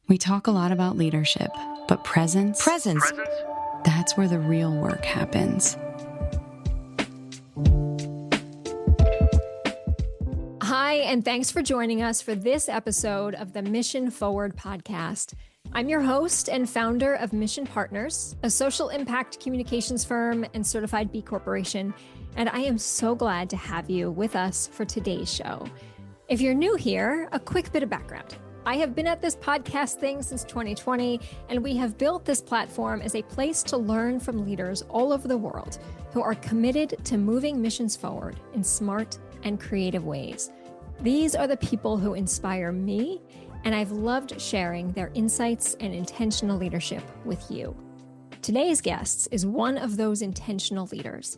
We talk a lot about leadership, but presence, that's where the real work happens. Hi, and thanks for joining us for this episode of the Mission Forward podcast. I'm your host and founder of Mission Partners, a social impact communications firm and certified B Corporation, and I am so glad to have you with us for today's show. If you're new here, a quick bit of background. I have been at this podcast thing since 2020, and we have built this platform as a place to learn from leaders all over the world who are committed to moving missions forward in smart and creative ways. These are the people who inspire me, and I've loved sharing their insights and intentional leadership with you. Today's guest is one of those intentional leaders.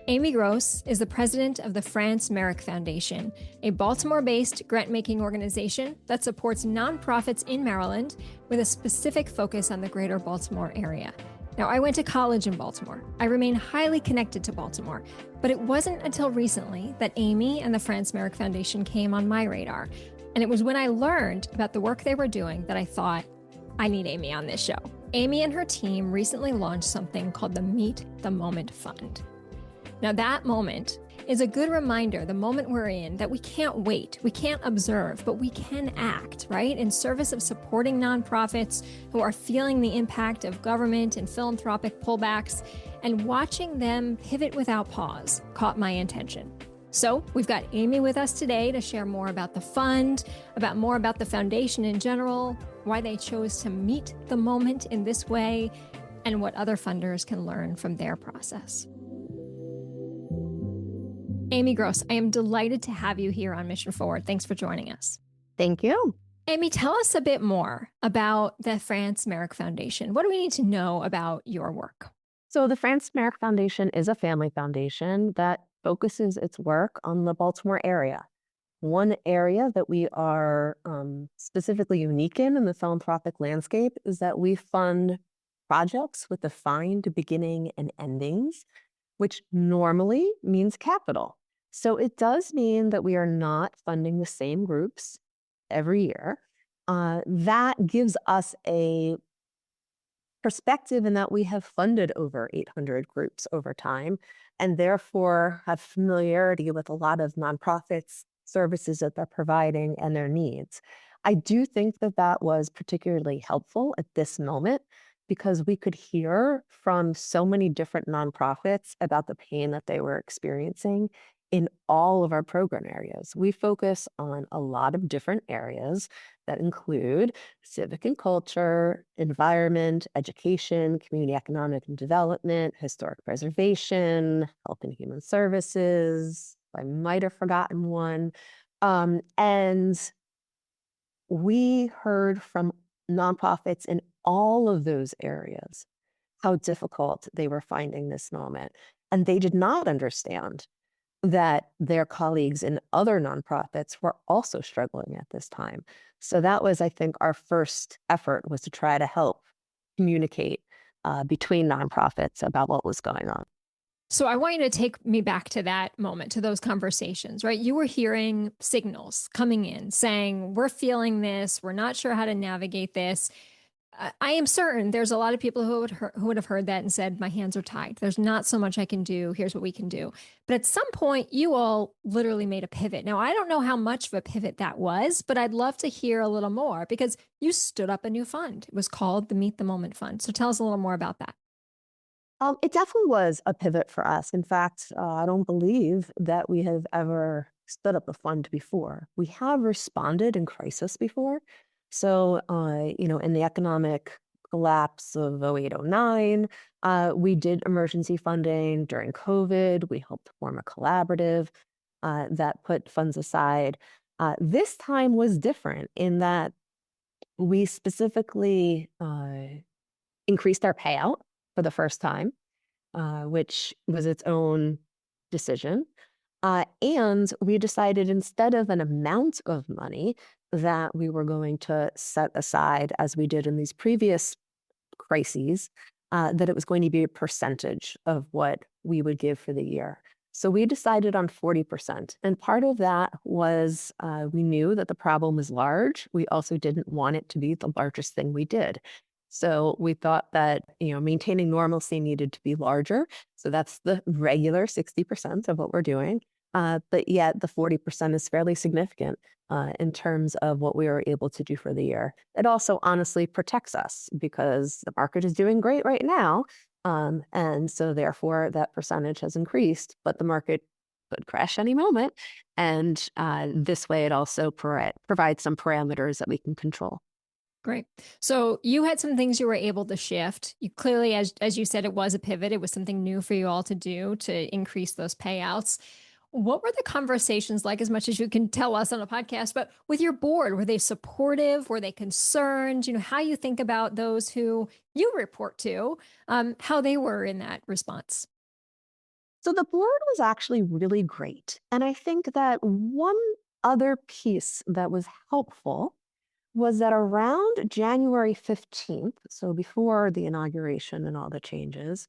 Amy Gross is the president of the France Merrick Foundation, a Baltimore-based grant-making organization that supports nonprofits in Maryland with a specific focus on the greater Baltimore area. Now, I went to college in Baltimore. I remain highly connected to Baltimore, but it wasn't until recently that Amy and the France Merrick Foundation came on my radar. And it was when I learned about the work they were doing that I thought, I need Amy on this show. Amy and her team recently launched something called the Meet the Moment Fund. Now, that moment is a good reminder, the moment we're in, that we can't wait, we can't observe, but we can act, right? In service of supporting nonprofits who are feeling the impact of government and philanthropic pullbacks, and watching them pivot without pause caught my attention. So we've got Amy with us today to share more about the fund, more about the foundation in general, why they chose to meet the moment in this way, and what other funders can learn from their process. Amy Gross, I am delighted to have you here on Mission Forward. Thanks for joining us. Thank you. Amy, tell us a bit more about the France Merrick Foundation. What do we need to know about your work? So the France Merrick Foundation is a family foundation that focuses its work on the Baltimore area. One area that we are specifically unique in the philanthropic landscape is that we fund projects with defined beginning and endings, which normally means capital. So it does mean that we are not funding the same groups every year. That gives us a perspective in that we have funded over 800 groups over time, and therefore have familiarity with a lot of nonprofits, services that they're providing, and their needs. I do think that that was particularly helpful at this moment because we could hear from so many different nonprofits about the pain that they were experiencing in all of our program areas. We focus on a lot of different areas that include civic and culture, environment, education, community economic and development, historic preservation, health and human services. I might have forgotten one. And we heard from nonprofits in all of those areas how difficult they were finding this moment. And they did not understand that their colleagues in other nonprofits were also struggling at this time. So that was, I think, our first effort, was to try to help communicate between nonprofits about what was going on. So I want you to take me back to that moment, to those conversations, right? You were hearing signals coming in saying, we're feeling this, we're not sure how to navigate this. I am certain there's a lot of people who would have heard that and said, my hands are tied. There's not so much I can do. Here's what we can do. But at some point, you all literally made a pivot. Now, I don't know how much of a pivot that was, but I'd love to hear a little more because you stood up a new fund. It was called the Meet the Moment Fund. So tell us a little more about that. It definitely was a pivot for us. In fact, I don't believe that we have ever stood up a fund before. We have responded in crisis before. So, in the economic collapse of 0809, we did emergency funding during COVID. We helped form a collaborative that put funds aside. This time was different in that we specifically increased our payout for the first time, which was its own decision. And we decided, instead of an amount of money that we were going to set aside, as we did in these previous crises, that it was going to be a percentage of what we would give for the year. So we decided on 40%. And part of that was we knew that the problem was large. We also didn't want it to be the largest thing we did. So we thought that, maintaining normalcy needed to be larger. So that's the regular 60% of what we're doing. But yet the 40% is fairly significant in terms of what we were able to do for the year. It also honestly protects us because the market is doing great right now. And so therefore that percentage has increased, but the market could crash any moment. And this way it also provides some parameters that we can control. Great. So you had some things you were able to shift. You clearly, as you said, it was a pivot. It was something new for you all to do to increase those payouts. What were the conversations like, as much as you can tell us on a podcast, but with your board? Were they supportive? Were they concerned? How you think about those who you report to, how they were in that response. So the board was actually really great. And I think that one other piece that was helpful was that around January 15th, so before the inauguration and all the changes,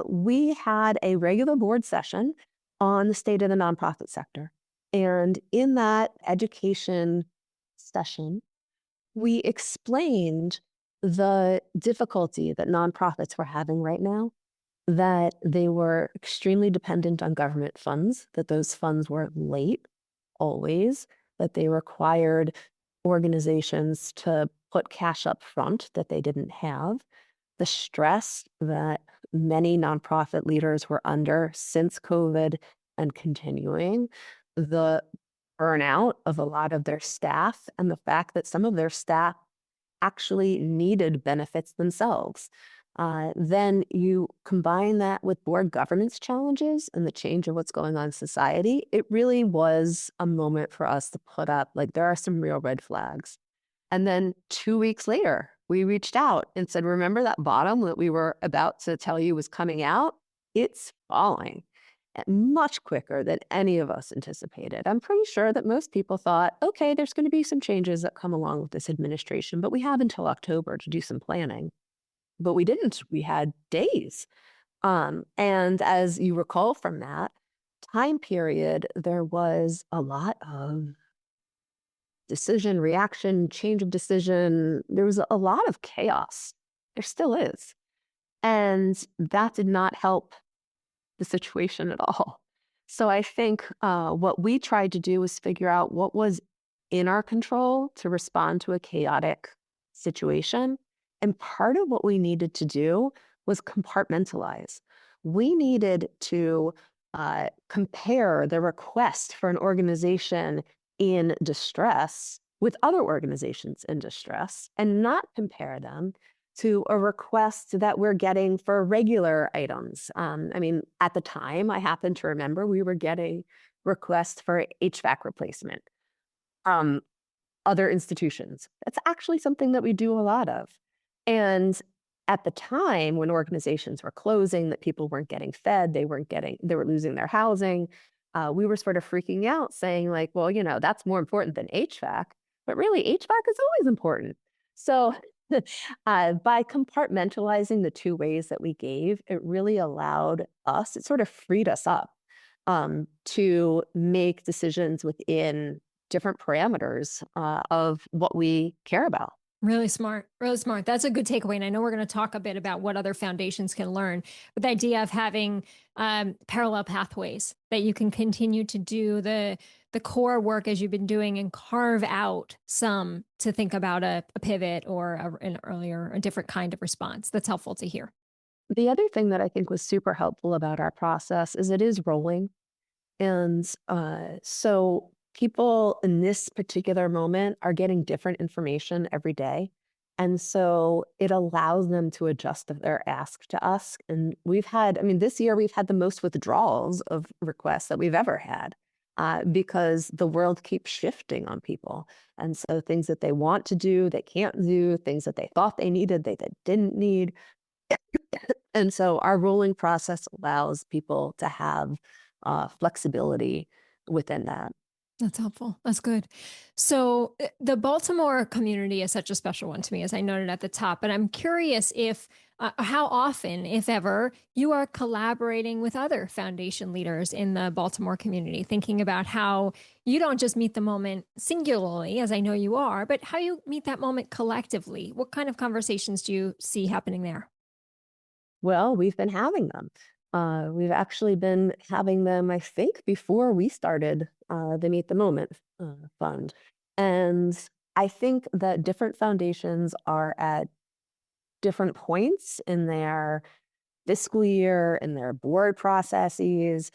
we had a regular board session on the state of the nonprofit sector. And in that education session, we explained the difficulty that nonprofits were having right now, that they were extremely dependent on government funds, that those funds were late always, that they required organizations to put cash up front that they didn't have, the stress that many nonprofit leaders were under since COVID and continuing, the burnout of a lot of their staff, and the fact that some of their staff actually needed benefits themselves. Then you combine that with board governance challenges and the change of what's going on in society. It really was a moment for us to put up, like, there are some real red flags. And then 2 weeks later, we reached out and said, remember that bottom that we were about to tell you was coming out? It's falling much quicker than any of us anticipated. I'm pretty sure that most people thought, okay, there's going to be some changes that come along with this administration, but we have until October to do some planning. But we didn't. We had days. And as you recall from that time period, there was a lot of decision, reaction, change of decision. There was a lot of chaos. There still is. And that did not help the situation at all. So I think what we tried to do was figure out what was in our control to respond to a chaotic situation. And part of what we needed to do was compartmentalize. We needed to compare the request for an organization in distress with other organizations in distress and not compare them to a request that we're getting for regular items. At the time, I happen to remember we were getting requests for HVAC replacement from other institutions. That's actually something that we do a lot of. And at the time, when organizations were closing, that people weren't getting fed, they were losing their housing. We were sort of freaking out, saying like, well, that's more important than HVAC. But really, HVAC is always important. So by compartmentalizing the two ways that we gave, it really allowed us, it sort of freed us up to make decisions within different parameters of what we care about. Really smart. Really smart. That's a good takeaway. And I know we're going to talk a bit about what other foundations can learn, but the idea of having parallel pathways that you can continue to do the core work as you've been doing and carve out some to think about a pivot or a different kind of response. That's helpful to hear. The other thing that I think was super helpful about our process is it is rolling. And so people in this particular moment are getting different information every day. And so it allows them to adjust their ask to us. And this year we've had the most withdrawals of requests that we've ever had because the world keeps shifting on people. And so things that they want to do, they can't do, things that they thought they needed, they didn't need. And so our rolling process allows people to have flexibility within that. That's helpful. That's good. So, the Baltimore community is such a special one to me, as I noted at the top. But I'm curious if, how often, if ever, you are collaborating with other foundation leaders in the Baltimore community, thinking about how you don't just meet the moment singularly, as I know you are, but how you meet that moment collectively. What kind of conversations do you see happening there? Well, we've been having them. We've actually been having them, I think, before we started the Meet the Moment Fund. And I think that different foundations are at different points in their fiscal year, in their board processes,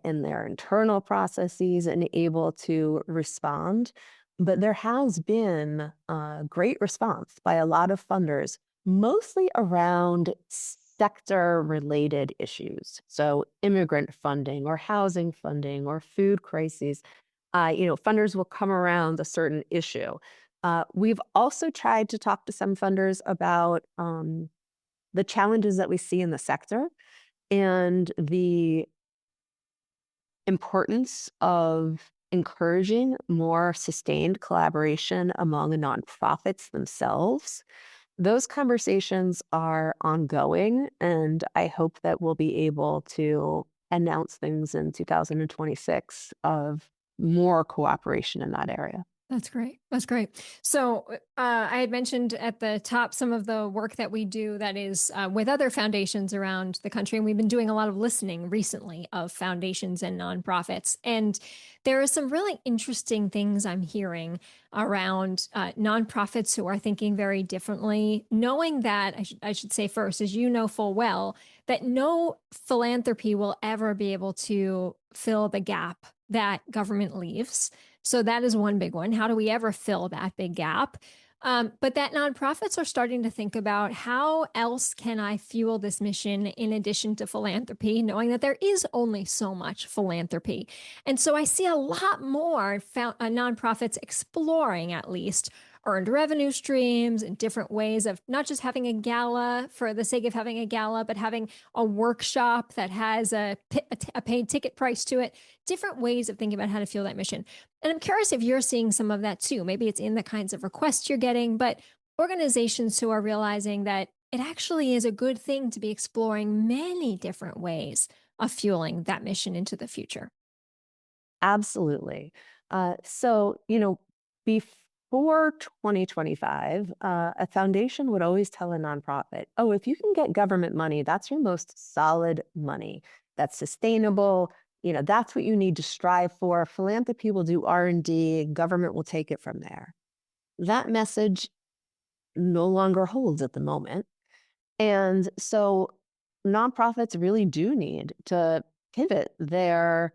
in their internal processes, and able to respond. But there has been a great response by a lot of funders, mostly around sector related issues. So, immigrant funding, or housing funding, or food crises. Funders will come around a certain issue. We've also tried to talk to some funders about the challenges that we see in the sector and the importance of encouraging more sustained collaboration among the nonprofits themselves. Those conversations are ongoing, and I hope that we'll be able to announce things in 2026 of more cooperation in that area. That's great. That's great. So, I had mentioned at the top some of the work that we do that is with other foundations around the country. And we've been doing a lot of listening recently of foundations and nonprofits. And there are some really interesting things I'm hearing around nonprofits who are thinking very differently, knowing that I should say first, as you know full well, that no philanthropy will ever be able to fill the gap that government leaves. So that is one big one. How do we ever fill that big gap? But that nonprofits are starting to think about how else can I fuel this mission in addition to philanthropy, knowing that there is only so much philanthropy. And so I see a lot more nonprofits exploring, at least, earned revenue streams and different ways of not just having a gala for the sake of having a gala, but having a workshop that has a paid ticket price to it, different ways of thinking about how to fuel that mission. And I'm curious if you're seeing some of that too. Maybe it's in the kinds of requests you're getting, but organizations who are realizing that it actually is a good thing to be exploring many different ways of fueling that mission into the future. Absolutely. Before 2025, a foundation would always tell a nonprofit, oh, if you can get government money, that's your most solid money. That's sustainable. That's what you need to strive for. Philanthropy will do R&D, government will take it from there. That message no longer holds at the moment. And so nonprofits really do need to pivot their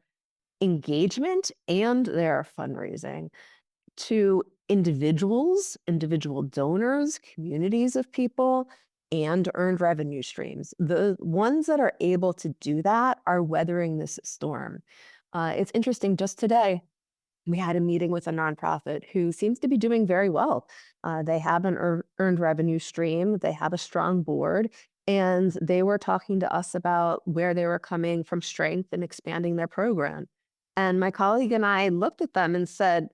engagement and their fundraising to individual donors, communities of people, and earned revenue streams. The ones that are able to do that are weathering this storm. It's interesting, just today, we had a meeting with a nonprofit who seems to be doing very well. They have an earned revenue stream, they have a strong board, and they were talking to us about where they were coming from strength and expanding their program. And my colleague and I looked at them and said,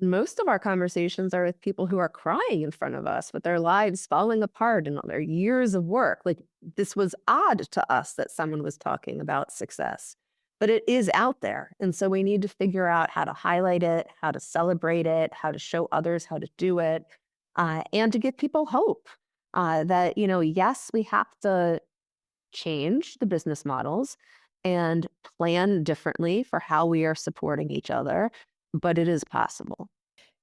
most of our conversations are with people who are crying in front of us with their lives falling apart and all their years of work. Like, this was odd to us that someone was talking about success, but it is out there. And so we need to figure out how to highlight it, how to celebrate it, how to show others how to do it, and to give people hope that, yes, we have to change the business models and plan differently for how we are supporting each other, but it is possible.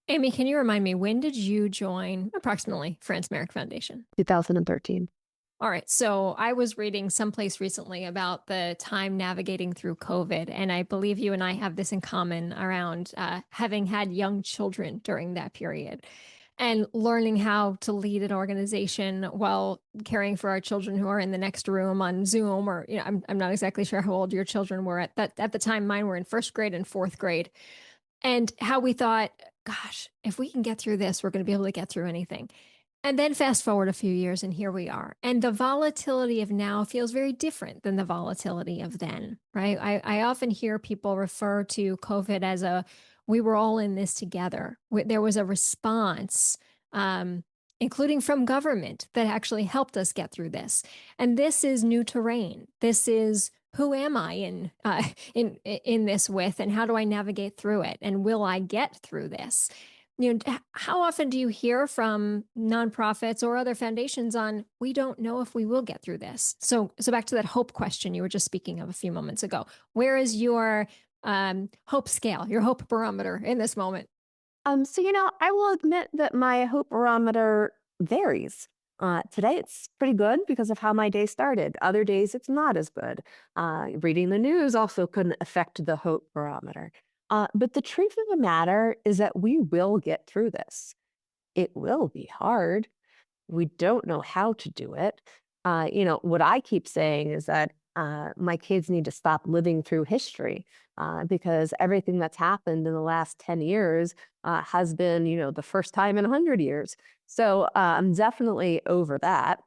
Amy, can you remind me, when did you join approximately France Merrick Foundation? 2013. All right. So I was reading someplace recently about the time navigating through COVID. And I believe you and I have this in common around having had young children during that period and learning how to lead an organization while caring for our children who are in the next room on Zoom. Or, I'm not exactly sure how old your children were at the time. Mine were in first grade and fourth grade. And how we thought, gosh, if we can get through this, we're going to be able to get through anything. And then fast forward a few years, and here we are. And the volatility of now feels very different than the volatility of then, right? I often hear people refer to COVID as a we were all in this together. There was a response, including from government, that actually helped us get through this. And this is new terrain. This is, who am I in this with, and how do I navigate through it? And will I get through this? How often do you hear from nonprofits or other foundations on, we don't know if we will get through this? So back to that hope question you were just speaking of a few moments ago. Where is your hope scale, your hope barometer in this moment? I will admit that my hope barometer varies. Today it's pretty good because of how my day started. Other days it's not as good. Reading the news also can affect the hope barometer. But the truth of the matter is that we will get through this. It will be hard. We don't know how to do it. What I keep saying is that my kids need to stop living through history because everything that's happened in the last 10 years has been, the first time in 100 years. So I'm definitely over that.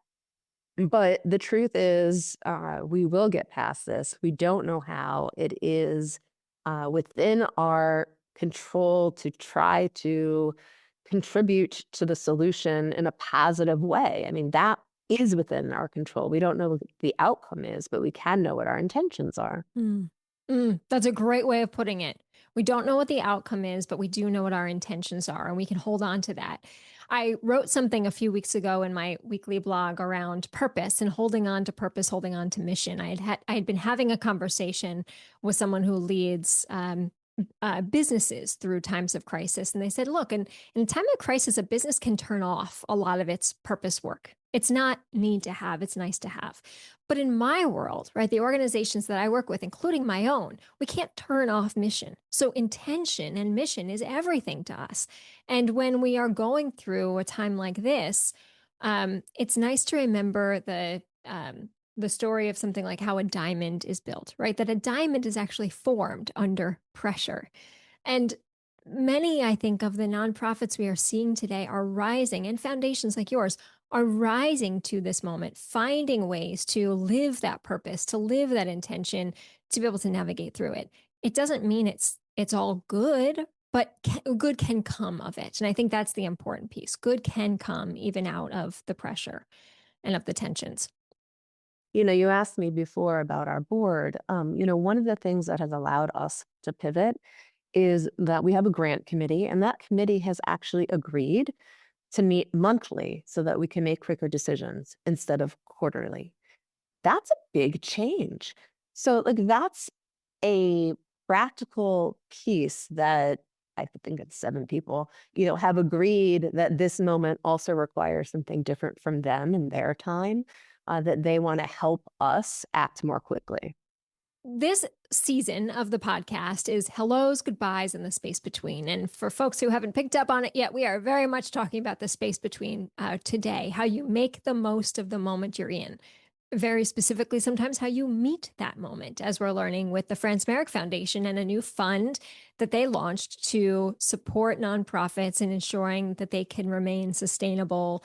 But the truth is, we will get past this. We don't know how. It is within our control to try to contribute to the solution in a positive way. I mean, that is within our control. We don't know what the outcome is, but we can know what our intentions are. That's a great way of putting it. We don't know what the outcome is, but we do know what our intentions are, and we can hold on to that. I wrote something a few weeks ago in my weekly blog around purpose and holding on to purpose, holding on to mission. I had been having a conversation with someone who leads businesses through times of crisis, and they said, "Look, in a time of crisis, a business can turn off a lot of its purpose work. It's not need to have; it's nice to have." But in my world, right, the organizations that I work with, including my own, we can't turn off mission. So intention and mission is everything to us. And when we are going through a time like this, it's nice to remember the story of something like how a diamond is built, right? That a diamond is actually formed under pressure. And many, I think, of the nonprofits we are seeing today are rising, and foundations like yours are rising to this moment, finding ways to live that purpose, to live that intention, to be able to navigate through it. It doesn't mean it's all good, but good can come of it. And I think that's the important piece. Good can come even out of the pressure and of the tensions. You asked me before about our board. One of the things that has allowed us to pivot is that we have a grant committee, and that committee has actually agreed to meet monthly so that we can make quicker decisions instead of quarterly. That's a big change. So, like, that's a practical piece that I think it's 7 people, have agreed that this moment also requires something different from them in their time, that they want to help us act more quickly. This season of the podcast is hellos, goodbyes, and the space between. And for folks who haven't picked up on it yet, we are very much talking about the space between today, how you make the most of the moment you're in. Very specifically, sometimes how you meet that moment, as we're learning with the Franz Marek Foundation and a new fund that they launched to support nonprofits in ensuring that they can remain sustainable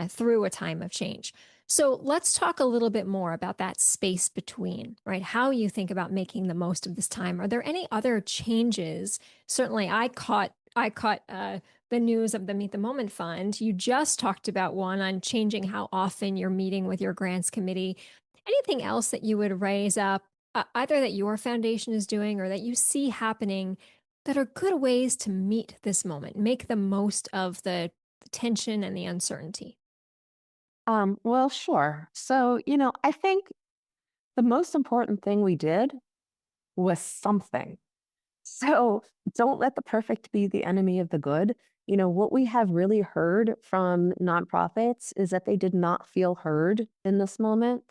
through a time of change. So let's talk a little bit more about that space between, right? How you think about making the most of this time. Are there any other changes? Certainly, I caught the news of the Meet the Moment Fund. You just talked about one on changing how often you're meeting with your grants committee. Anything else that you would raise up, either that your foundation is doing or that you see happening, that are good ways to meet this moment, make the most of the tension and the uncertainty? Well, sure. So, I think the most important thing we did was something. So don't let the perfect be the enemy of the good. What we have really heard from nonprofits is that they did not feel heard in this moment.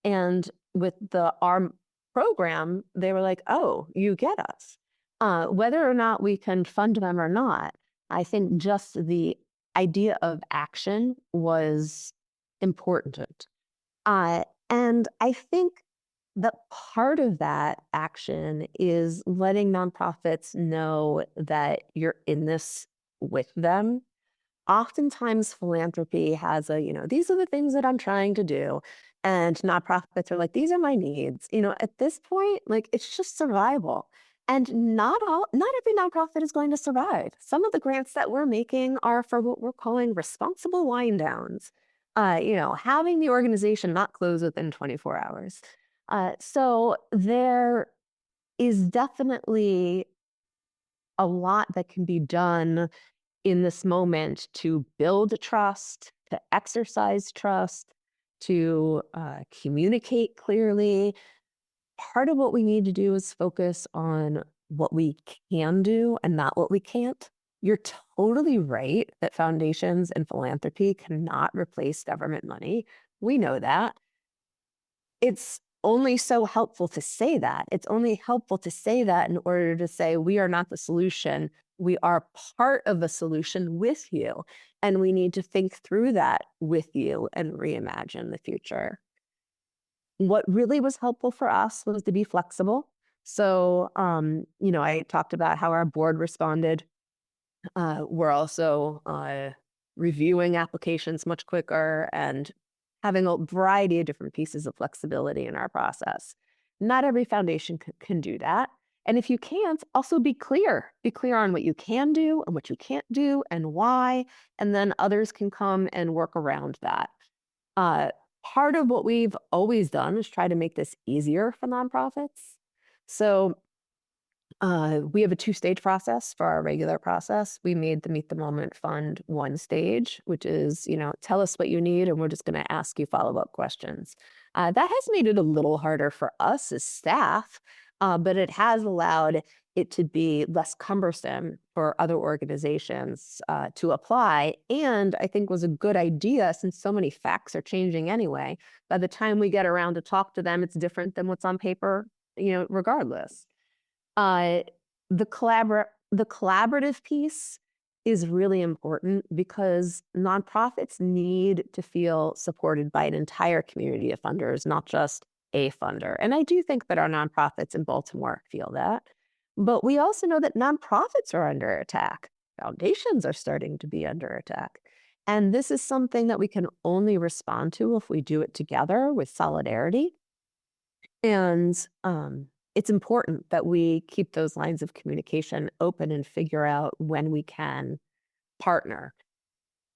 And with the ARM program, they were like, oh, you get us. Whether or not we can fund them or not, I think just the idea of action was important. And I think that part of that action is letting nonprofits know that you're in this with them. Oftentimes, philanthropy has these are the things that I'm trying to do. And nonprofits are like, these are my needs. At this point, like, it's just survival. And not every nonprofit is going to survive. Some of the grants that we're making are for what we're calling responsible wind downs. Having the organization not close within 24 hours. So there is definitely a lot that can be done in this moment to build trust, to exercise trust, to communicate clearly. Part of what we need to do is focus on what we can do and not what we can't. You're totally right that foundations and philanthropy cannot replace government money. We know that. It's only so helpful to say that. It's only helpful to say that in order to say we are not the solution. We are part of the solution with you. And we need to think through that with you and reimagine the future. What really was helpful for us was to be flexible. So, I talked about how our board responded. We're also reviewing applications much quicker and having a variety of different pieces of flexibility in our process. Not every foundation can do that. And if you can't, also be clear. Be clear on what you can do and what you can't do and why. And then others can come and work around that. Uh, Part of what we've always done is try to make this easier for nonprofits. So we have a two-stage process for our regular process. We made the Meet the Moment Fund one stage, which is, tell us what you need, and we're just going to ask you follow-up questions. That has made it a little harder for us as staff, but it has allowed it to be less cumbersome for other organizations to apply, and I think was a good idea since so many facts are changing anyway. By the time we get around to talk to them, it's different than what's on paper, regardless. Uh, the collaborative piece is really important because nonprofits need to feel supported by an entire community of funders, not just a funder. And I do think that our nonprofits in Baltimore feel that. But we also know that nonprofits are under attack. Foundations are starting to be under attack. And this is something that we can only respond to if we do it together with solidarity. And it's important that we keep those lines of communication open and figure out when we can partner.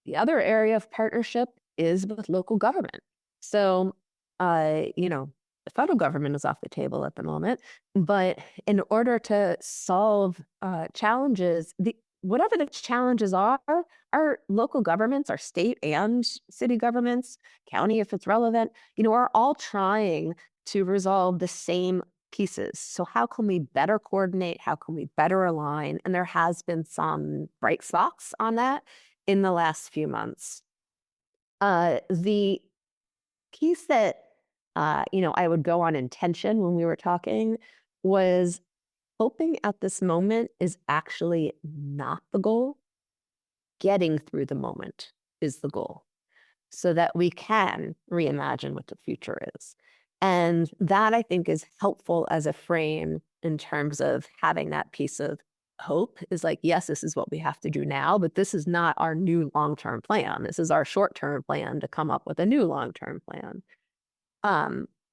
The other area of partnership is with local government. So, the federal government is off the table at the moment, but in order to solve challenges, whatever the challenges are, our local governments, our state and city governments, county if it's relevant, are all trying to resolve the same pieces. So how can we better coordinate? How can we better align? And there has been some bright spots on that in the last few months. The piece that I would go on intention when we were talking was hoping at this moment is actually not the goal. Getting through the moment is the goal so that we can reimagine what the future is. And that I think is helpful as a frame in terms of having that piece of hope is like, yes, this is what we have to do now, but this is not our new long-term plan. This is our short-term plan to come up with a new long-term plan.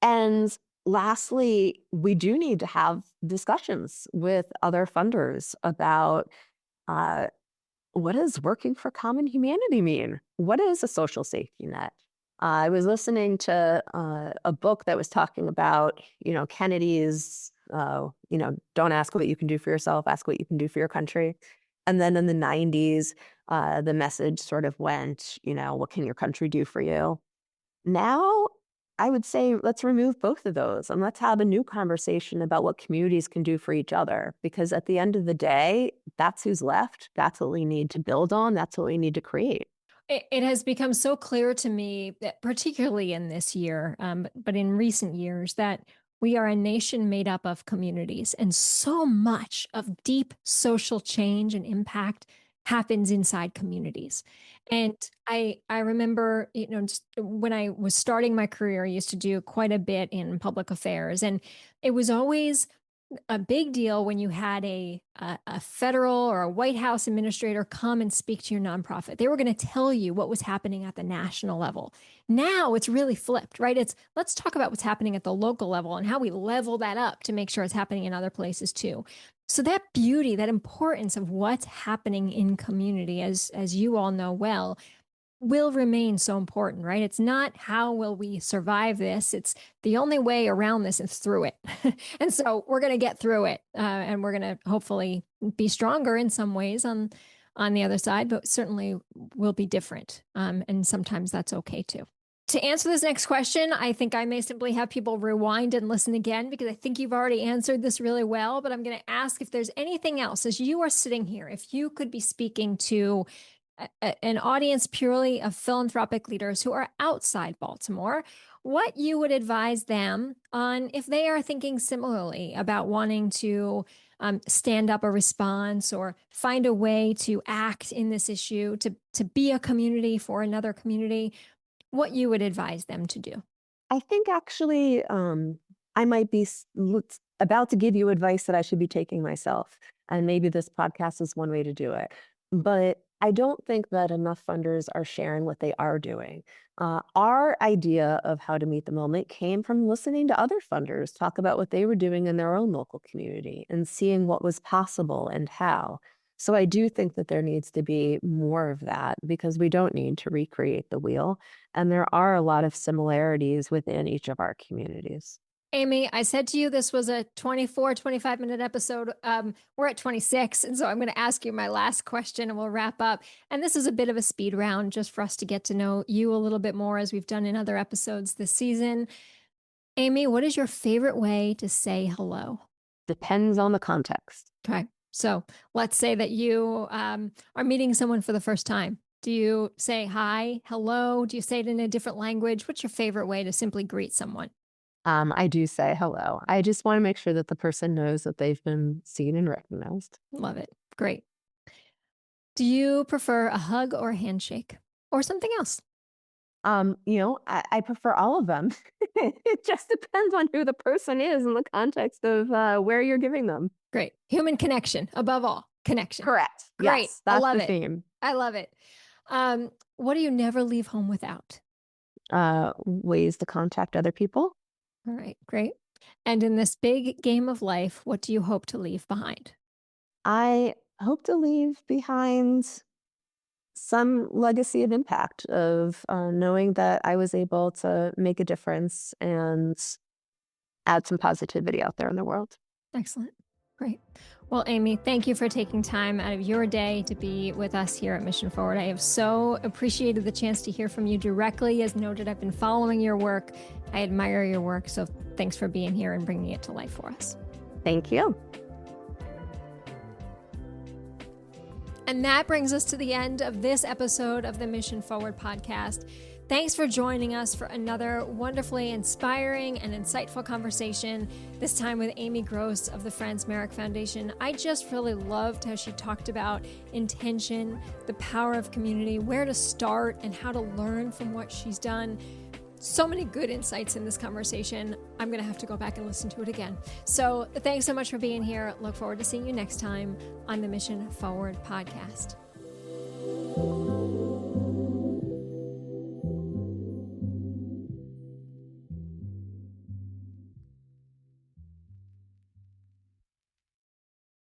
And lastly, we do need to have discussions with other funders about what does working for common humanity mean? What is a social safety net? I was listening to a book that was talking about, Kennedy's, don't ask what you can do for yourself, ask what you can do for your country. And then in the 90s, the message sort of went, what can your country do for you? Now, I would say let's remove both of those and let's have a new conversation about what communities can do for each other. Because at the end of the day, that's who's left. That's what we need to build on. That's what we need to create. It has become so clear to me that particularly in this year, but in recent years, that we are a nation made up of communities, and so much of deep social change and impact happens inside communities. And I remember, just when I was starting my career, I used to do quite a bit in public affairs, and it was always a big deal when you had a federal or a White House administrator come and speak to your nonprofit. They were going to tell you what was happening at the national level. Now it's really flipped, right? It's let's talk about what's happening at the local level and how we level that up to make sure it's happening in other places too. So that beauty, that importance of what's happening in community, as you all know well, will remain so important, right? It's not how will we survive this. It's the only way around this is through it. And so we're going to get through it. And we're going to hopefully be stronger in some ways on the other side, but certainly will be different. And sometimes that's okay too. To answer this next question, I think I may simply have people rewind and listen again because I think you've already answered this really well. But I'm going to ask if there's anything else as you are sitting here, if you could be speaking to an audience purely of philanthropic leaders who are outside Baltimore, what you would advise them on if they are thinking similarly about wanting to stand up a response or find a way to act in this issue, to be a community for another community, what you would advise them to do. I think actually, I might be about to give you advice that I should be taking myself. And maybe this podcast is one way to do it. But I don't think that enough funders are sharing what they are doing. Our idea of how to meet the moment came from listening to other funders talk about what they were doing in their own local community and seeing what was possible and how. So I do think that there needs to be more of that because we don't need to recreate the wheel. And there are a lot of similarities within each of our communities. Amy, I said to you this was a 25-minute episode. We're at 26. And so I'm going to ask you my last question and we'll wrap up. And this is a bit of a speed round just for us to get to know you a little bit more as we've done in other episodes this season. Amy, what is your favorite way to say hello? Depends on the context. Okay. So let's say that you are meeting someone for the first time. Do you say hi, hello? Do you say it in a different language? What's your favorite way to simply greet someone? I do say hello. I just want to make sure that the person knows that they've been seen and recognized. Love it. Great. Do you prefer a hug or a handshake or something else? I prefer all of them. It just depends on who the person is in the context of where you're giving them. Great. Human connection, above all, connection. Correct. Great. Yes, that's I love the it. theme. I love it. What do you never leave home without? Ways to contact other people. All right. Great. And in this big game of life, what do you hope to leave behind? I hope to leave behind some legacy of impact of knowing that I was able to make a difference and add some positivity out there in the world. Excellent. Great. Well, Amy, thank you for taking time out of your day to be with us here at Mission Forward. I have so appreciated the chance to hear from you directly. As noted, I've been following your work. I admire your work. So thanks for being here and bringing it to life for us. Thank you. And that brings us to the end of this episode of the Mission Forward podcast. Thanks for joining us for another wonderfully inspiring and insightful conversation, this time with Amy Gross of the Franz Marek Foundation. I just really loved how she talked about intention, the power of community, where to start, and how to learn from what she's done. So many good insights in this conversation. I'm going to have to go back and listen to it again. So thanks so much for being here. Look forward to seeing you next time on the Mission Forward podcast.